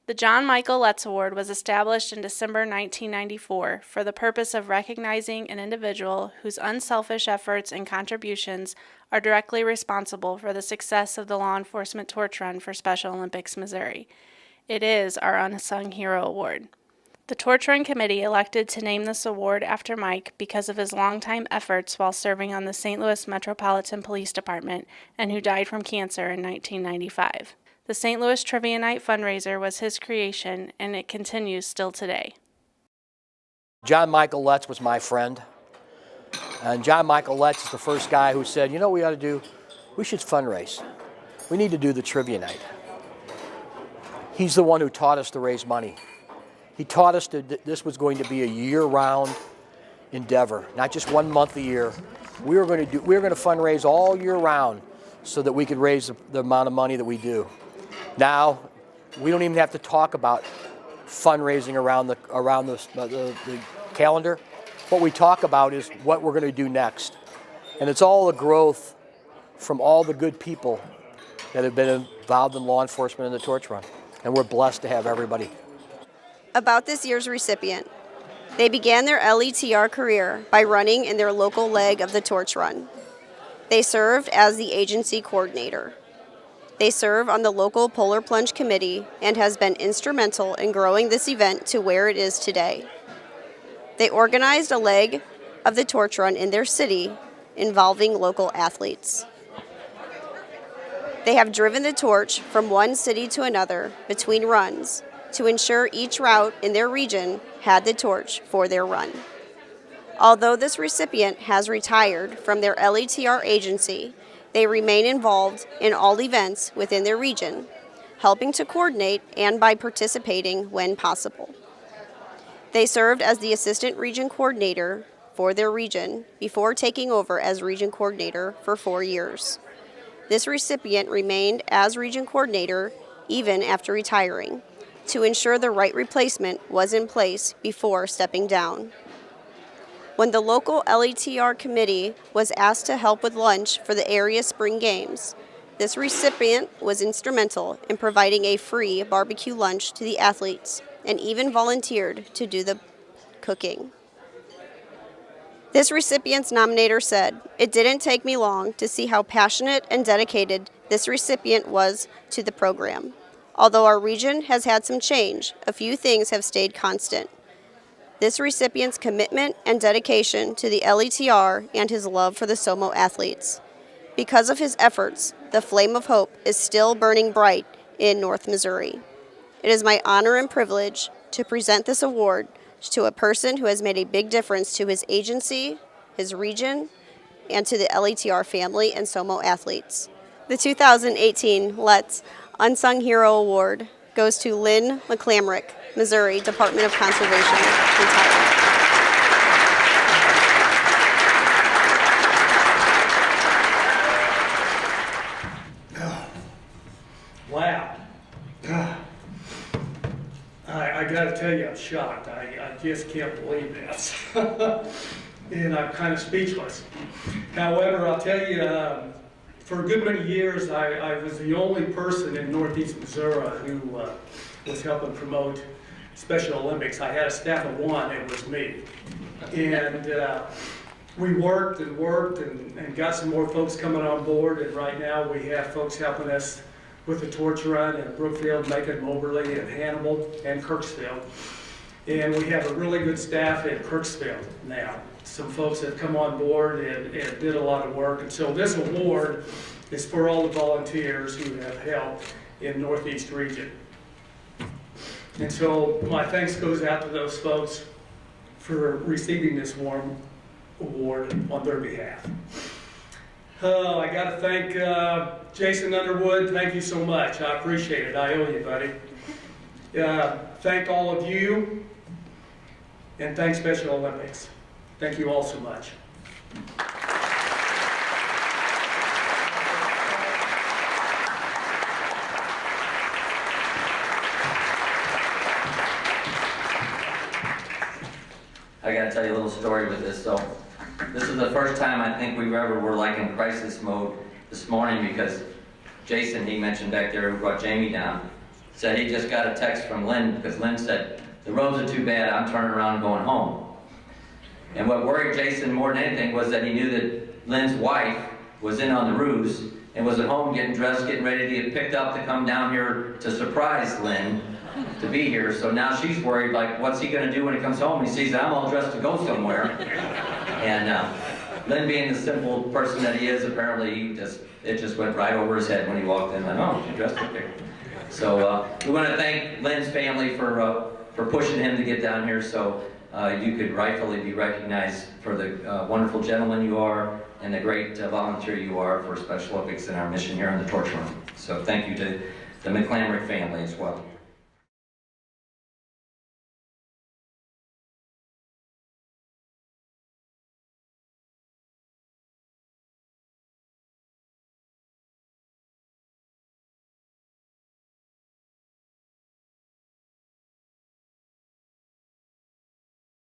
The John Michael Letz Award was established in December 1994 for the purpose of recognizing an individual whose unselfish efforts and contributions are directly responsible for the success of the law enforcement torch run for Special Olympics Missouri. It is our Unsung Hero Award. The Torch Run Committee elected to name this award after Mike because of his longtime efforts while serving on the St. Louis Metropolitan Police Department and who died from cancer in 1995. The St. Louis Trivia Night fundraiser was his creation, and it continues still today. John Michael Letz was my friend. And John Michael Letz is the first guy who said, you know what we ought to do? We should fundraise. We need to do the Trivia Night. He's the one who taught us to raise money. He taught us that this was going to be a year-round endeavor, not just 1 month a year. We were going to fundraise all year round so that we could raise the amount of money that we do. Now, we don't even have to talk about fundraising around the calendar. What we talk about is what we're going to do next. And it's all the growth from all the good people that have been involved in law enforcement and the torch run. And we're blessed to have everybody. About this year's recipient. They began their LETR career by running in their local leg of the torch run. They served as the agency coordinator. They serve on the local Polar Plunge Committee and has been instrumental in growing this event to where it is today. They organized a leg of the torch run in their city involving local athletes. They have driven the torch from one city to another between runs to ensure each route in their region had the torch for their run. Although this recipient has retired from their LETR agency, they remain involved in all events within their region, helping to coordinate and by participating when possible. They served as the assistant region coordinator for their region before taking over as region coordinator for 4 years. This recipient remained as region coordinator even after retiring, to ensure the right replacement was in place before stepping down. When the local LETR committee was asked to help with lunch for the area spring games, this recipient was instrumental in providing a free barbecue lunch to the athletes and even volunteered to do the cooking. This recipient's nominator said, "It didn't take me long to see how passionate and dedicated this recipient was to the program. Although our region has had some change, a few things have stayed constant. This recipient's commitment and dedication to the LETR and his love for the SOMO athletes. Because of his efforts, the flame of hope is still burning bright in North Missouri. It is my honor and privilege to present this award to a person who has made a big difference to his agency, his region, and to the LETR family and SOMO athletes. The 2018 Letz Unsung Hero Award goes to Lynn McClamroch, Missouri Department of Conservation, retired. Wow. I got to tell you, I'm shocked. I just can't believe this. And I'm kind of speechless. However, I'll tell you, for a good many years, I was the only person in Northeast Missouri who was helping promote Special Olympics. I had a staff of one, it was me. And we worked and got some more folks coming on board, and right now we have folks helping us with the torch run in Brookfield, Macon, Moberly, and Hannibal, and Kirksville. And we have a really good staff in Kirksville now. Some folks have come on board and did a lot of work. And so this award is for all the volunteers who have helped in Northeast region. And so my thanks goes out to those folks for receiving this warm award on their behalf. Oh, I got to thank Jason Underwood. Thank you so much. I appreciate it. I owe you, buddy. Thank all of you, and thank Special Olympics. Thank you all so much. I got to tell you a little story with this. So this is the first time I think we ever were like in crisis mode this morning, because Jason, he mentioned back there who brought Jamie down. said he just got a text from Lynn, because Lynn said, the roads are too bad, I'm turning around and going home. And what worried Jason more than anything was that he knew that Lynn's wife was in on the ruse and was at home getting dressed, getting ready to get picked up to come down here to surprise Lynn to be here. So now she's worried, like, what's he going to do when he comes home? He sees that I'm all dressed to go somewhere. And Lynn, being the simple person that he is, apparently it just went right over his head when he walked in. Like, oh, she dressed up here. So we want to thank Lynn's family for pushing him to get down here so you could rightfully be recognized for the wonderful gentleman you are and the great volunteer you are for Special Olympics and our mission here in the torch room. So thank you to the McClamroch family as well.